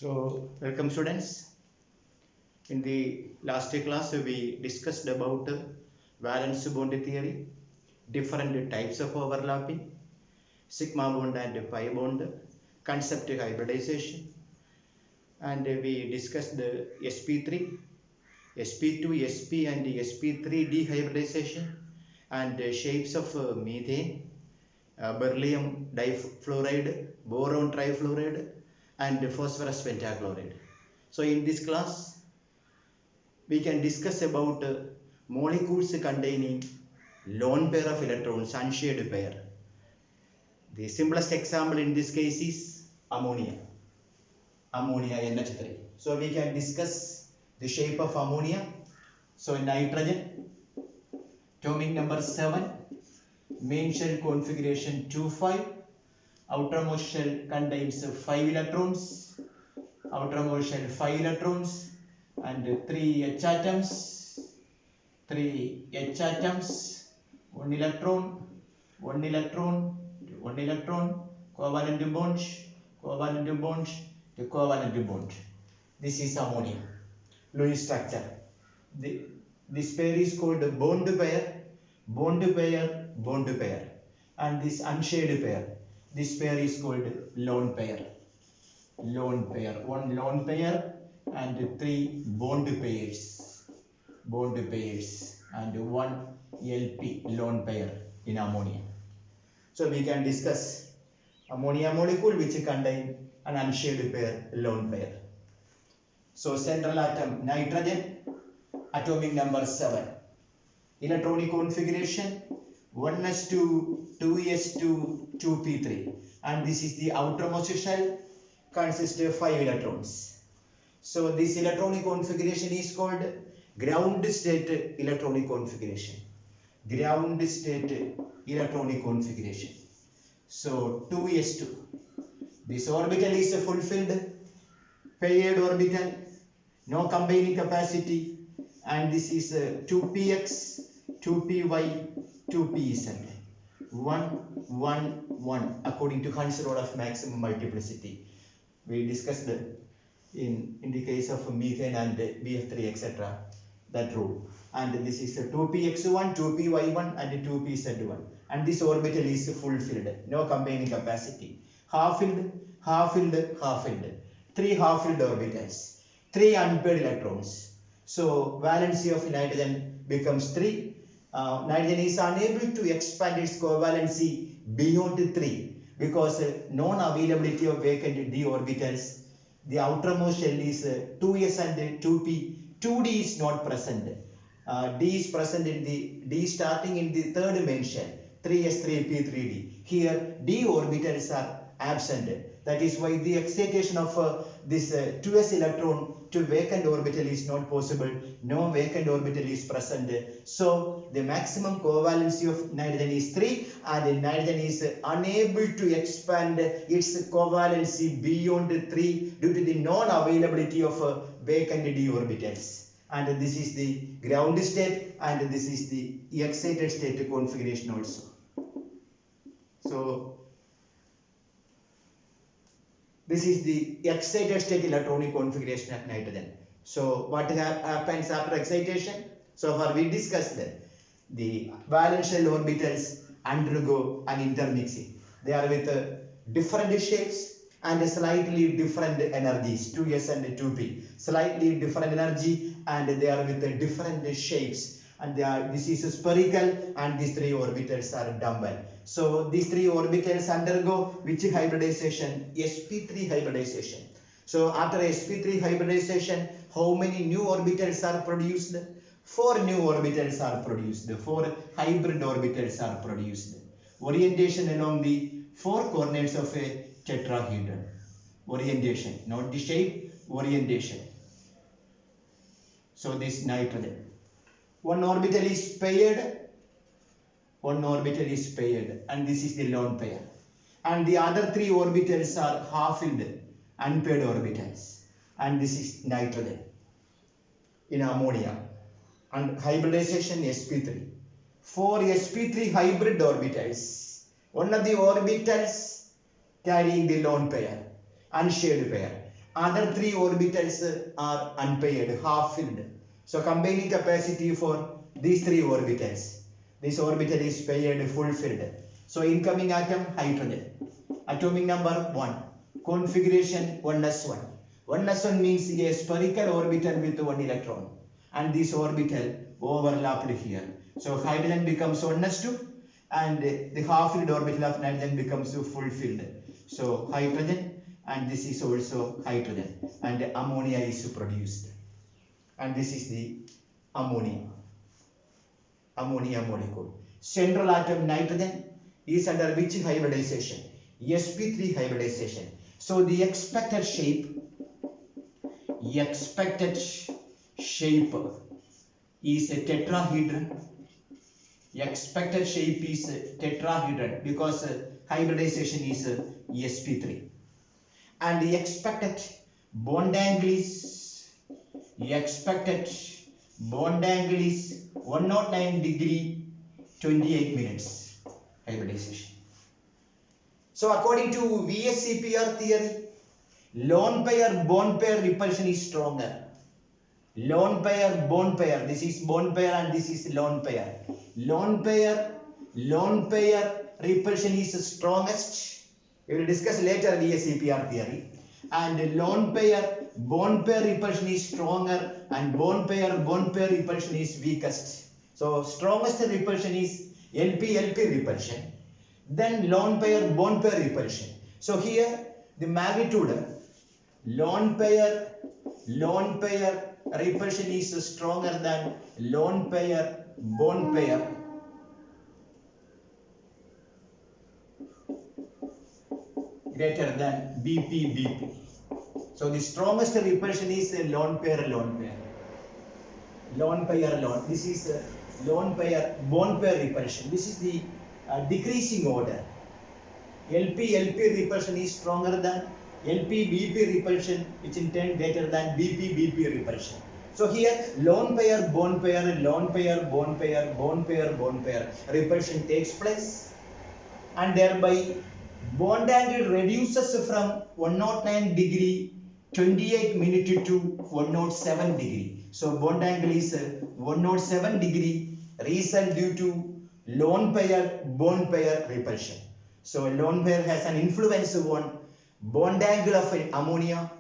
So, welcome students. In the last class, we discussed about valence bond theory, different types of overlapping, sigma bond and pi bond, concept hybridization, and we discussed the Sp3, Sp2, Sp and Sp3 dehybridization, and shapes of methane, beryllium difluoride, boron trifluoride, and phosphorus pentachloride. So in this class, we can discuss about molecules containing lone pair of electrons, unshared pair. The simplest example in this case is ammonia, NH3. So we can discuss the shape of ammonia. So nitrogen, atomic number 7, main shell configuration 2,5, outermost shell contains 5 electrons, outermost shell 5 electrons, and 3 H atoms, 1 electron, 1 electron, 1 electron, covalent bond, covalent bond, to covalent bond. This is ammonia, Lewis structure. This pair is called bond pair, bond pair, bond pair, and this unshared pair, this pair is called lone pair, lone pair, 1 lone pair and 3 bond pairs, and 1 LP lone pair in ammonia. So we can discuss ammonia molecule which contain an unshared pair, lone pair. So central atom nitrogen, atomic number 7, electronic configuration 1s2, 2s2, 2p3, and this is the outermost shell, consists of 5 electrons. So this electronic configuration is called ground state electronic configuration. Ground state electronic configuration. So 2s2. This orbital is fulfilled, paired orbital, no combining capacity, and this is 2px, 2py, 2pz. 1, 1, 1 according to Hund's law of maximum multiplicity. We discussed in the case of methane and BF3 etc. that rule, and this is 2px1, 2py1 and 2pz1, and this orbital is fulfilled, no combining capacity, half-filled, half-filled, half-filled, 3 half-filled orbitals, 3 unpaired electrons. So valency of nitrogen becomes 3. Nitrogen is unable to expand its covalency beyond 3 because non-availability of vacant d orbitals. The outermost shell is 2s and 2p. 2d is not present. D is present in the D starting in the third main shell, 3s, 3p, 3d. Here d orbitals are absent. That is why the excitation of this 2s electron to vacant orbital is not possible. No vacant orbital is present. So the maximum covalency of nitrogen is 3, and nitrogen is unable to expand its covalency beyond 3 due to the non-availability of vacant d orbitals. And this is the ground state, and this is the excited state configuration also. So this is the excited state electronic configuration of nitrogen. So what happens after excitation? So far we discussed that the valence shell orbitals undergo an intermixing. They are with different shapes and slightly different energies, 2s and 2p, slightly different energy, and they are with different shapes. And this is spherical, and these 3 orbitals are dumbbell. So these 3 orbitals undergo which hybridization? Sp3 hybridization. So after Sp3 hybridization, how many new orbitals are produced? 4 new orbitals are produced. 4 hybrid orbitals are produced. Orientation along the 4 coordinates of a tetrahedron. Orientation, not the shape, orientation. So this nitrogen. 1 orbital is paired, 1 orbital is paired, and this is the lone pair. And the other 3 orbitals are half-filled, unpaired orbitals. And this is nitrogen in ammonia. And hybridization Sp3. 4 Sp3 hybrid orbitals. One of the orbitals carrying the lone pair, unshared pair, Other three orbitals are unpaired, half filled. So combining capacity for these three orbitals. This orbital is paired, full filled. So incoming atom, hydrogen. Atomic number 1. Configuration 1s1. 1s1 means a spherical orbital with one electron. And this orbital overlapped here. So hydrogen becomes 1s2 and the half filled orbital of nitrogen becomes full filled. So hydrogen, and this is also hydrogen, and ammonia is produced. And this is the ammonia molecule. Central atom nitrogen is under which hybridization? Sp3 hybridization. So the expected shape is a tetrahedron. Expected shape is tetrahedron because hybridization is Sp3. And the expected bond angle is 109 degree 28 minutes hybridization. So according to VSCPR theory, lone pair bond pair repulsion is stronger. Lone pair bond pair, this is bond pair and this is lone pair. Lone pair repulsion is strongest. We will discuss later VSCPR theory. And lone pair bond pair repulsion is stronger and bond pair repulsion is weakest. So strongest repulsion is LP repulsion. Then lone pair bond pair repulsion. So here the magnitude lone pair repulsion is stronger than lone pair bond pair. Greater than BP. So the strongest repulsion is lone pair. This is lone pair bond pair repulsion. This is the decreasing order. LP repulsion is stronger than LP repulsion, which in turn greater than BP repulsion. So here lone pair bond pair repulsion takes place, and thereby bond angle reduces from 109 degree 28 minute to 107 degree. So bond angle is 107 degree, reason due to lone pair bond pair repulsion. So lone pair has an influence on bond angle of ammonia.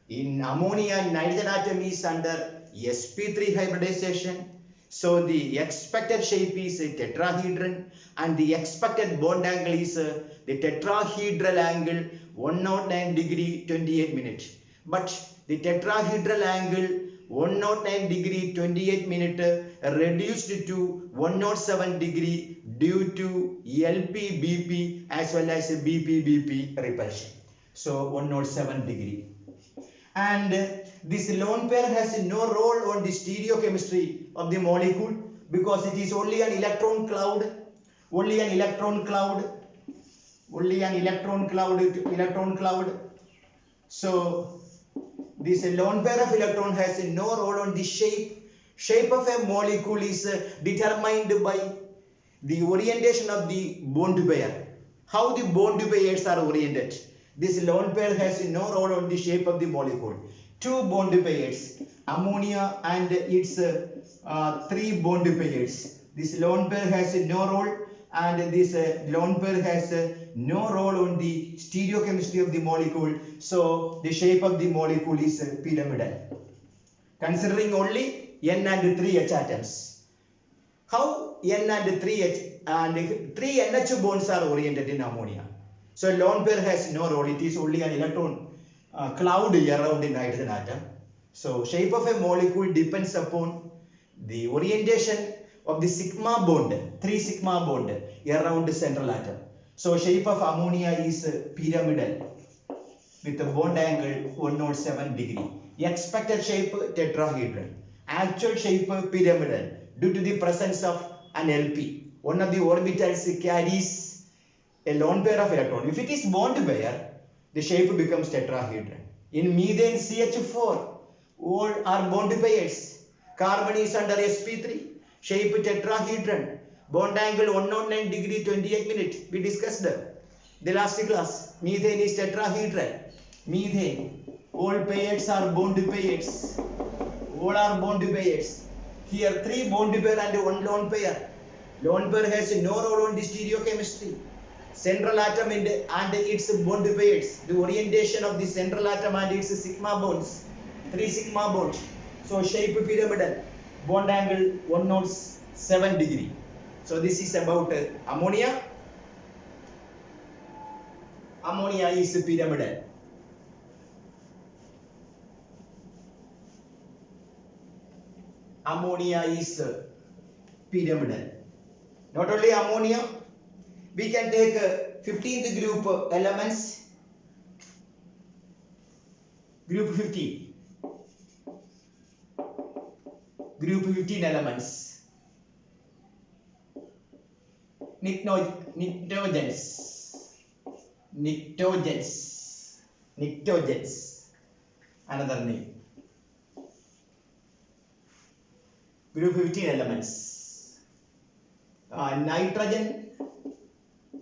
In ammonia, nitrogen atom is under Sp3 hybridization. So the expected shape is a tetrahedron and the expected bond angle is the tetrahedral angle 109 degree 28 minute. But the tetrahedral angle 109 degree 28 minute reduced to 107 degree due to LP-BP as well as BP repulsion. So 107 degree. And this lone pair has no role on the stereochemistry of the molecule because it is only an electron cloud. So this lone pair of electron has no role on the shape. Shape of a molecule is determined by the orientation of the bond pair. How the bond pairs are oriented. This lone pair has no role on the shape of the molecule. Two bond pairs, ammonia and its three bond pairs. This lone pair has no role, and this lone pair has no role on the stereochemistry of the molecule. So the shape of the molecule is pyramidal, considering only N and 3H atoms. How N and 3H and 3 NH bonds are oriented in ammonia? So lone pair has no role. It is only an electron cloud around the nitrogen atom. So shape of a molecule depends upon the orientation of the sigma bond, 3 sigma bond around the central atom. So shape of ammonia is pyramidal with a bond angle 107 degree. Expected shape tetrahedral. Actual shape pyramidal due to the presence of an LP. One of the orbitals carries a lone pair of electrons. If it is bond pair, the shape becomes tetrahedron. In methane CH4, all are bond pairs. Carbon is under Sp3, shape tetrahedron, bond angle 109 degree 28 minutes. We discussed the last class. Methane is tetrahedral. methane. All pairs are bond pairs. All are bond pairs. Here 3 bond pair and 1 lone pair. Lone pair has no role on the stereochemistry. Central atom and its bond pairs. The orientation of the central atom and its sigma bonds. 3 sigma bonds. So shape pyramidal. Bond angle 107 degree. So this is about ammonia. Ammonia is pyramidal. Ammonia is pyramidal. Not only ammonia, we can take 15th group elements. Group 15. Group 15 elements. Nitrogens. Another name. Group 15 elements. Nitrogen,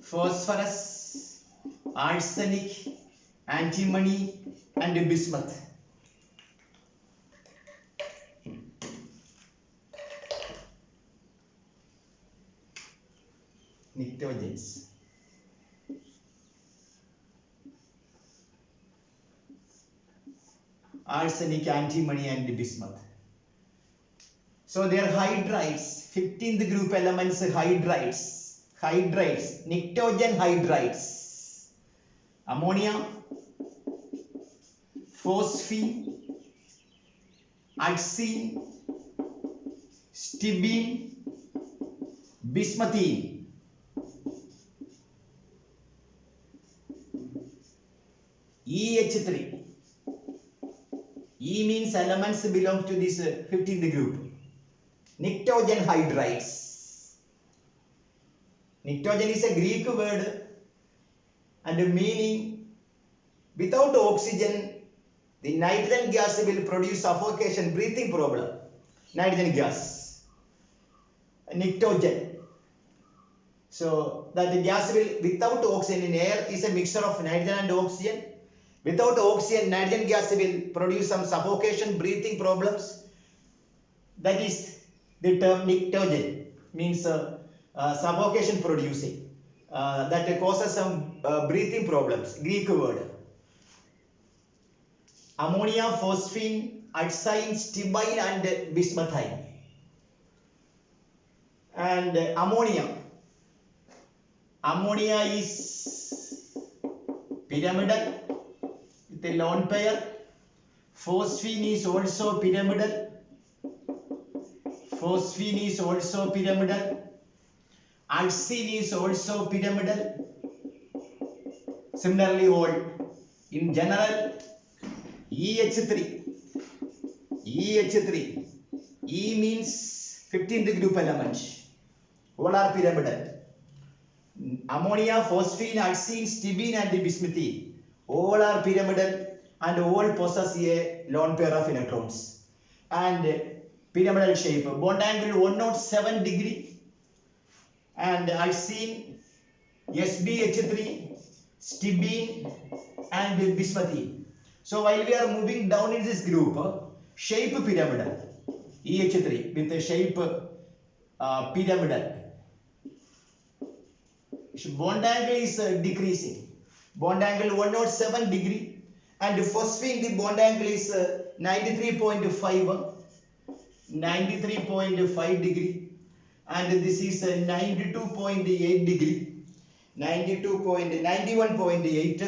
phosphorus, arsenic, antimony, and bismuth. Nitrogens. Arsenic, antimony, and bismuth. So they are hydrides. 15th group elements hydrides. Nitrogen hydrides. Ammonia, phosphine, arsine, stibine, bismuthine. EH3. E means elements belong to this 15th group. Nitrogen hydrides. Nitrogen is a Greek word and meaning without oxygen the nitrogen gas will produce suffocation, breathing problem. Nitrogen gas. Nitrogen. So that the gas will without oxygen in air is a mixture of nitrogen and oxygen. Without oxygen, nitrogen gas will produce some suffocation, breathing problems. That is the term nitrogen, means suffocation producing. That causes some breathing problems. Greek word. Ammonia, phosphine, arsine, stibine, and bismuthine. And ammonia. Ammonia is pyramidal with a lone pair. Phosphine is also pyramidal. Arsine is also pyramidal. Similarly, all in general, EH3. E means 15th group element. All are pyramidal. Ammonia, phosphine, arsine, stibine, and bismuthine. All are pyramidal and all possess a lone pair of electrons. And pyramidal shape. Bond angle 107 degree. And arsine, SbH3, stibine, and bismuthine. So while we are moving down in this group, shape pyramidal. EH3 with a shape pyramidal. Bond angle is decreasing. Bond angle 107 degree, and phosphine the bond angle is 93.5 degree, and this is 92.8 degree, 91.8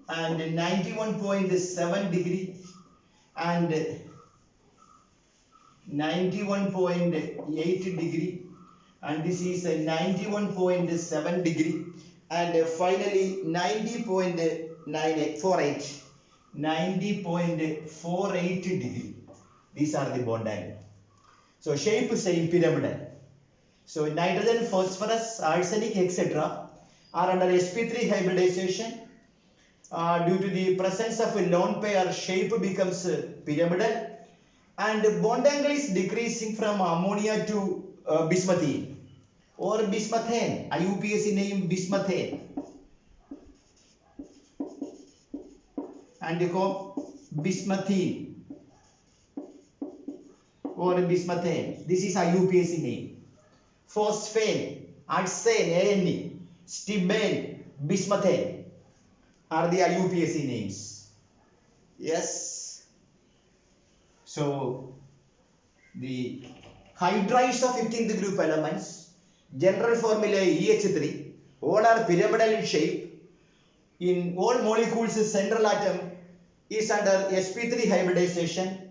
and 91.7 degree and 91.8 degree, and this is 91.7 degree, and finally 90.48 degree. These are the bond angle. So shape same pyramidal. So nitrogen, phosphorus, arsenic, etc. are under Sp3 hybridization. Due to the presence of a lone pair, shape becomes pyramidal, and bond angle is decreasing from ammonia to bismuthine or bismuthane. IUPAC name bismuthane. and bismuthine or bismuthane. This is IUPAC name. Phosphane, artsane, ANE, stibane, bismuthane are the IUPAC names. Yes. So the hydrides of 15th group elements, general formula EH3, all are pyramidal in shape. In all molecules, central atom is under Sp3 hybridization.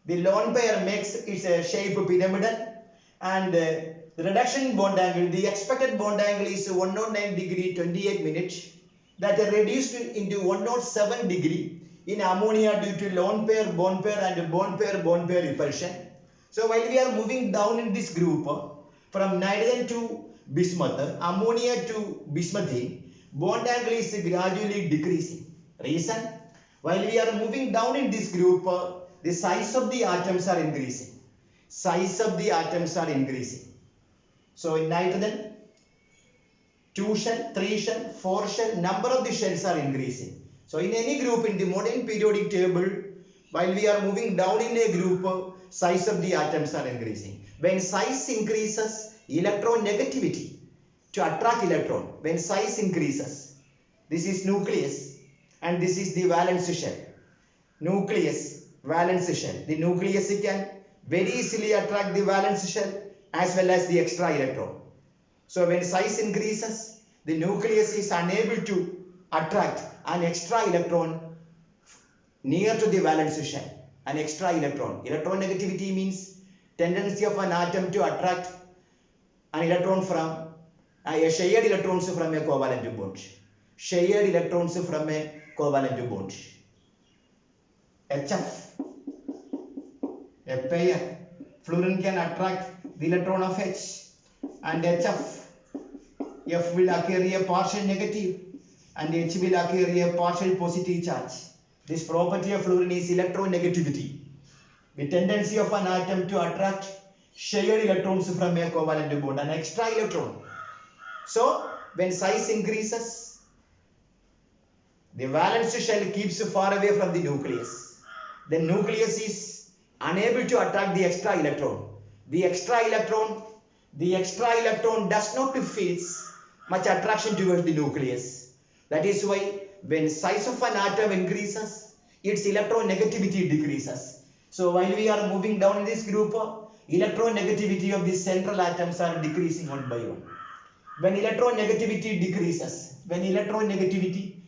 The lone pair makes its shape pyramidal, and the reduction bond angle, the expected bond angle is 109 degree 28 minutes. That is reduced into 107 degree in ammonia due to lone pair, bond pair and bond pair repulsion. So while we are moving down in this group from nitrogen to bismuth, ammonia to bismuthine, bond angle is gradually decreasing. Reason? While we are moving down in this group, the size of the atoms are increasing. Size of the atoms are increasing. So in nitrogen, 2 shell, 3 shell, 4 shell, number of the shells are increasing. So in any group in the modern periodic table, while we are moving down in a group, size of the atoms are increasing. When size increases, electron negativity to attract electron. When size increases, this is nucleus and this is the valence shell. Nucleus, valence shell. The nucleus can very easily attract the valence shell as well as the extra electron. So when size increases, the nucleus is unable to attract an extra electron near to the valence shell. An extra electron. Electron negativity means tendency of an atom to attract an electron from shared electrons from a covalent bond. Shared electrons from a covalent bond. HF, a pair. Fluorine can attract the electron of H, and HF. F will carry a partial negative and H will carry a partial positive charge. This property of fluorine is electronegativity. The tendency of an atom to attract shared electrons from a covalent bond, an extra electron. So when size increases, the valence shell keeps far away from the nucleus. The nucleus is unable to attract the extra electron. The extra electron does not feel much attraction towards the nucleus. That is why when size of an atom increases, its electronegativity decreases. So while we are moving down in this group, electronegativity of the central atoms are decreasing one by one. When electronegativity decreases,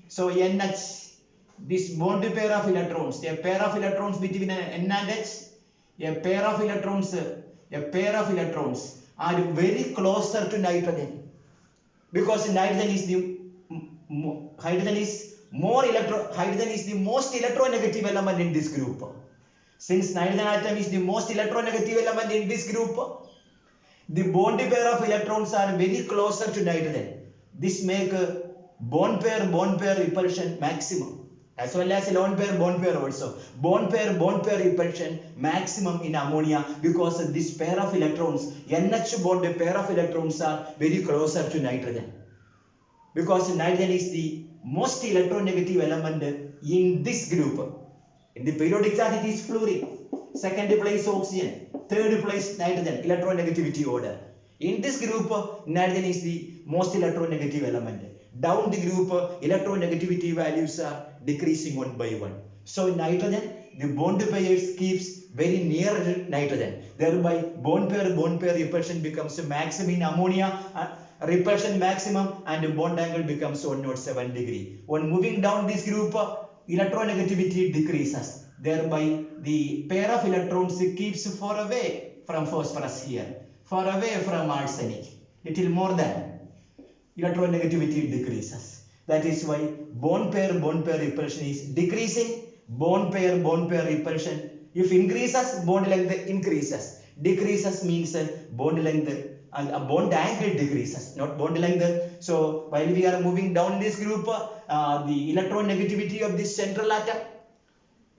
so NH, this bond pair of electrons, a pair of electrons between N and H, a pair of electrons are very closer to nitrogen, because hydrogen is the most electronegative element in this group. Since nitrogen atom is the most electronegative element in this group, the bond pair of electrons are very closer to nitrogen. This make bond pair repulsion maximum, as well as lone pair also. Bond pair repulsion maximum in ammonia, because this pair of electrons, NH bond pair of electrons, are very closer to nitrogen. Because nitrogen is the most electronegative element in this group. In the periodic chart, it is fluorine. Second place oxygen. Third place nitrogen. Electronegativity order. In this group, nitrogen is the most electronegative element. Down the group, electronegativity values are decreasing one by one. So in nitrogen, the bond pairs keeps very near nitrogen. Thereby, bond pair repulsion becomes maximum in ammonia. Repulsion maximum and bond angle becomes 107 degree. When moving down this group, electronegativity decreases. Thereby, the pair of electrons keeps far away from phosphorus here, far away from arsenic. Little more than electronegativity decreases. That is why bond pair repulsion is decreasing. Bond pair repulsion. If increases, bond length increases. Decreases means bond length. Bond angle decreases, not bond length. So while we are moving down this group, the electronegativity of this central atom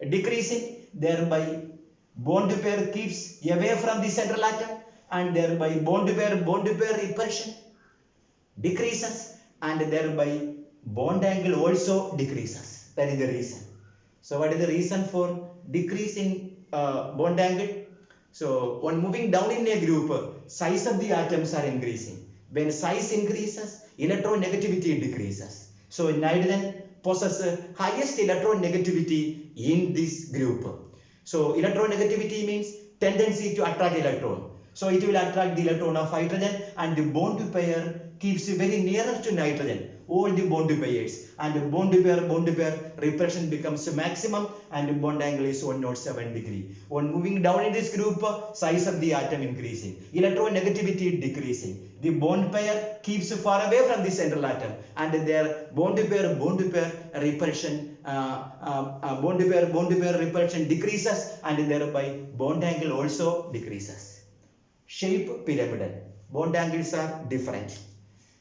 decreasing, thereby bond pair keeps away from the central atom, and thereby bond pair repulsion decreases, and thereby bond angle also decreases. That is the reason. So what is the reason for decreasing bond angle? So on moving down in a group, size of the atoms are increasing. When size increases, electronegativity decreases. So nitrogen possesses highest electronegativity in this group. So electronegativity means tendency to attract electron. So it will attract the electron of hydrogen, and the bond pair keeps very nearer to nitrogen. All the bond pairs, and the bond pair repulsion becomes maximum, and the bond angle is 107 degree. On moving down in this group, size of the atom increasing, electronegativity decreasing. The bond pair keeps far away from the central atom, and their bond pair repulsion repulsion decreases, and thereby bond angle also decreases. Shape pyramidal. Bond angles are different.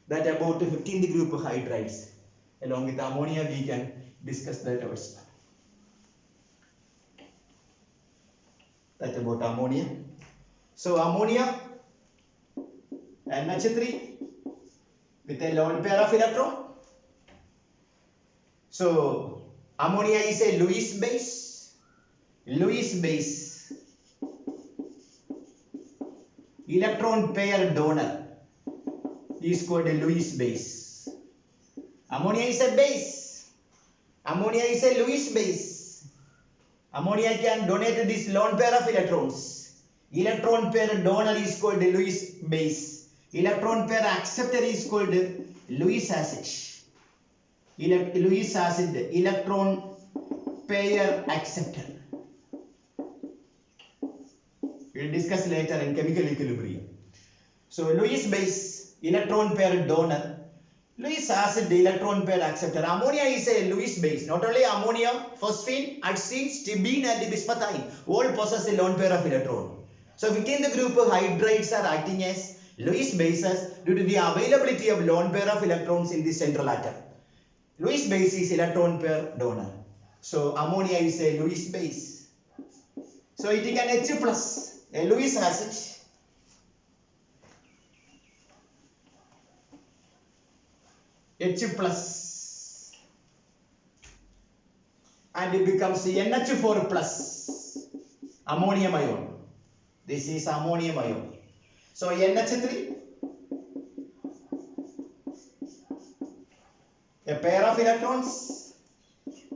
That about 15th group hydrides. Along with ammonia, we can discuss that also. That about ammonia. So ammonia, NH3 with a lone pair of electron. So ammonia is a Lewis base. Lewis base. Electron pair donor is called a Lewis base. Ammonia is a base. Ammonia is a Lewis base. Ammonia can donate this lone pair of electrons. Electron pair donor is called a Lewis base. Electron pair acceptor is called Lewis acid. Lewis acid, electron pair acceptor. We will discuss later in chemical equilibrium. So Lewis base, electron pair donor, Lewis acid, electron pair acceptor. Ammonia is a Lewis base. Not only ammonium, phosphine, adenosine, stibine and bismuthine all possess a lone pair of electron. So within the group, hydrides are acting as Lewis bases due to the availability of lone pair of electrons in the central atom. Lewis base is electron pair donor. So ammonia is a Lewis base. So it can H plus, a Lewis acid. H plus, and it becomes NH4 plus, ammonium ion. This is ammonium ion. So NH3, a pair of electrons,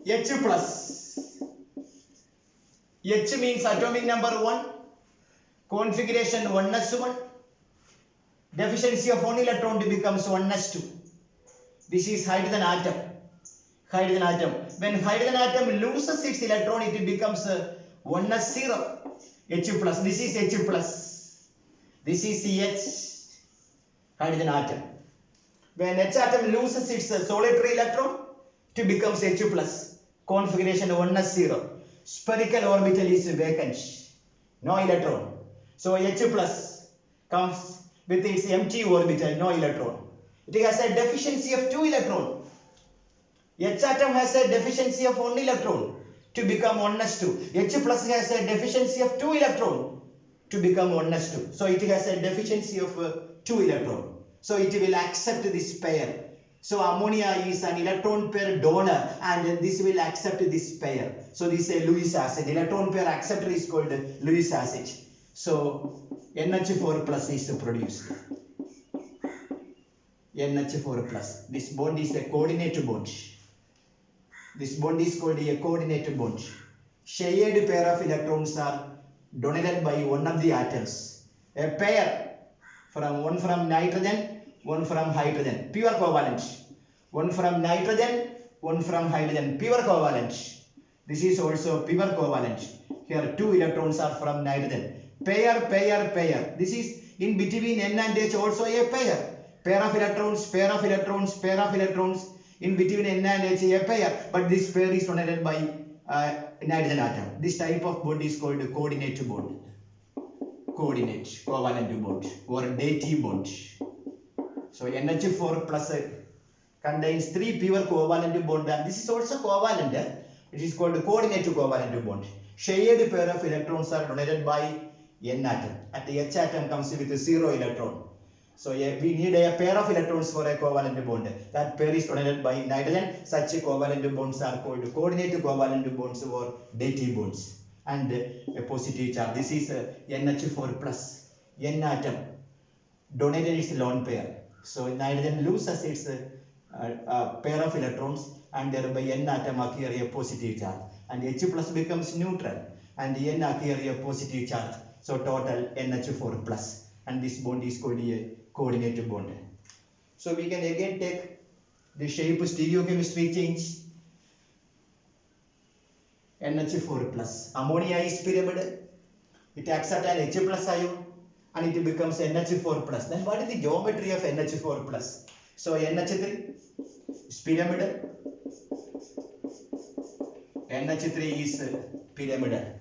H plus. H means atomic number 1, configuration 1s1, deficiency of one electron becomes 1s2. This is hydrogen atom. Hydrogen atom. When hydrogen atom loses its electron, it becomes 1s0. H plus. This is H plus. This is CH. Hydrogen atom. When H atom loses its solitary electron, it becomes H plus. Configuration 1s0. Spherical orbital is vacant. No electron. So H plus comes with its empty orbital, no electron. It has a deficiency of 2 electrons. H atom has a deficiency of 1 electron to become 1s2. H plus has a deficiency of 2 electrons to become 1s2. So it has a deficiency of 2 electrons. So it will accept this pair. So ammonia is an electron pair donor, and this will accept this pair. So this is a Lewis acid. Electron pair acceptor is called Lewis acid. So NH4 plus is produced. NH4 plus. This bond is a coordinate bond. This bond is called a coordinate bond. Shared pair of electrons are donated by one of the atoms. A pair from one from nitrogen, one from hydrogen, pure covalent. One from nitrogen, one from hydrogen, pure covalent. This is also pure covalent. Here 2 electrons are from nitrogen. Pair, pair, pair. This is in between N and H also a pair. Pair of electrons, pair of electrons, pair of electrons. In between N and H a pair. But this pair is donated by nitrogen atom. This type of bond is called coordinate bond. Coordinate, covalent bond or dative bond. So NH4 plus contains 3 pure covalent bond, and this is also covalent. It is called coordinate covalent bond. Shared pair of electrons are donated by N atom. At the H atom comes with 0 electron. So we need a pair of electrons for a covalent bond. That pair is donated by nitrogen. Such covalent bonds are called coordinate covalent bonds or dative bonds. And a positive charge. This is NH4 plus. N atom donated its lone pair. So nitrogen loses its pair of electrons and thereby N atom acquire a positive charge. And H plus becomes neutral and N acquire a positive charge. So total NH4 plus. And this bond is called a coordinate bond. So we can again take the shape stereochemistry change. NH4 plus. Ammonia is pyramidal. It acts at an H plus ion and it becomes NH4 plus. Then what is the geometry of NH4 plus? So NH3 is pyramidal. NH3 is pyramidal.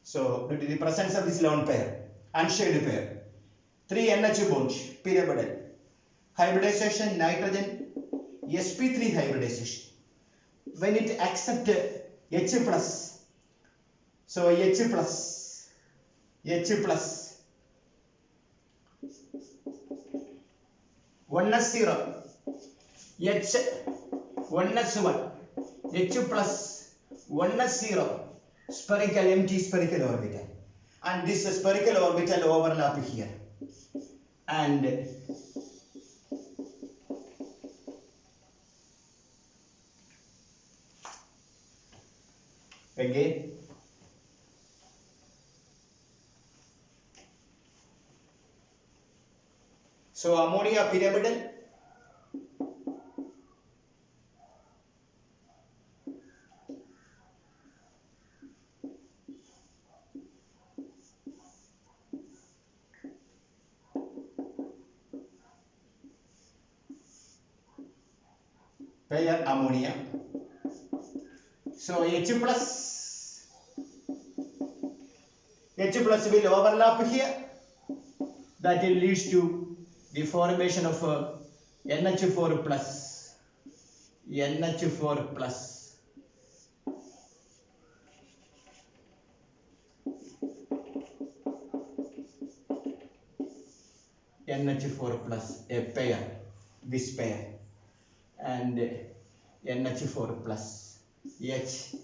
So due to the presence of this lone pair, unshaded pair, 3 NH bonds, pyramidal. Hybridization, nitrogen, Sp3 hybridization. When it accepts H plus, so H plus, 1s0, H 1s1, H plus 1s0, spherical, empty spherical orbital. And this spherical orbital overlap here. And again, so ammonia pyramidal, pair ammonia. So H plus will overlap here. That will lead to the formation of NH4 plus. NH4 plus. NH4 plus, a pair, this pair, and NH4 plus, H.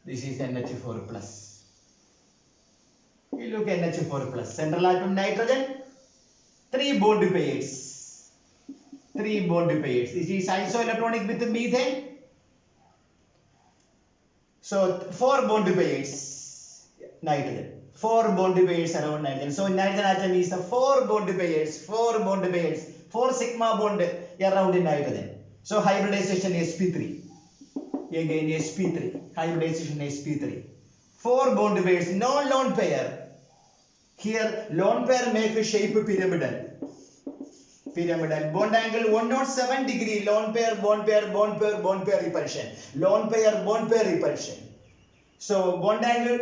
This is NH4 plus. We look at NH4 plus. Central atom nitrogen, 3 bond pairs. 3 bond pairs. This is isoelectronic with methane. So 4 bond pairs. Nitrogen. 4 bond pairs around nitrogen. So nitrogen atom is 4 bond pairs. 4 sigma bond around nitrogen. So hybridization Sp3. Again Sp3. Hybridization Sp3. 4 bond pairs. No lone pair. Here lone pair make a shape pyramidal. Bond angle 107 degree. Lone pair, bond pair repulsion. Lone pair, bond pair repulsion. So bond angle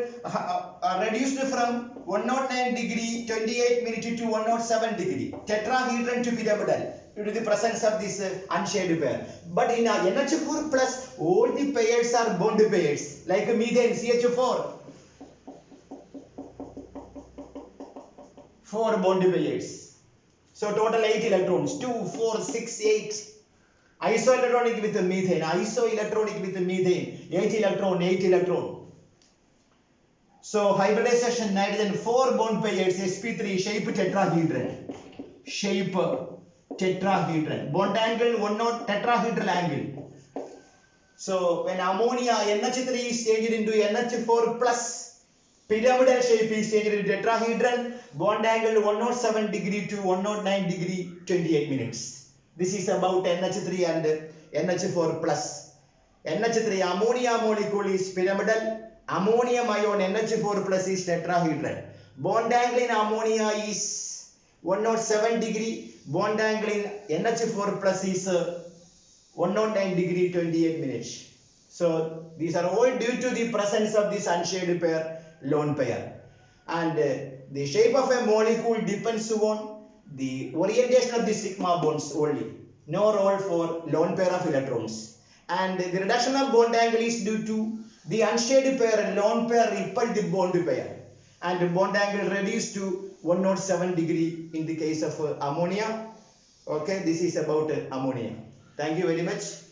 reduced from 109 degree 28 minutes to 107 degree. Tetrahedron to pyramidal due to the presence of this unshaded pair. But in NH4 plus, all the pairs are bond pairs like methane CH4. 4 bond pairs. So total 8 electrons. 2, 4, 6, 8. Isoelectronic with methane. 8 electron. So hybridization nitrogen 4 bond pairs Sp3 shape tetrahedron. Bond angle 1 tetrahedral angle. So when ammonia NH3 is changed into NH4 plus, pyramidal shape is changed into tetrahedron. Bond angle 107 degree to 109 degree 28 minutes. This is about NH3 and NH4 plus. NH3 ammonia molecule is pyramidal. Ammonium ion NH4 plus is tetrahedral. Bond angle in ammonia is 107 degree. Bond angle in NH4 plus is 109 degree 28 minutes. So these are all due to the presence of this unshaded pair, lone pair. And the shape of a molecule depends on the orientation of the sigma bonds only. No role for lone pair of electrons. And the reduction of bond angle is due to the unshaded pair, lone pair repel the bond pair. And the bond angle reduced to 107 degree in the case of ammonia. Okay, this is about ammonia. Thank you very much.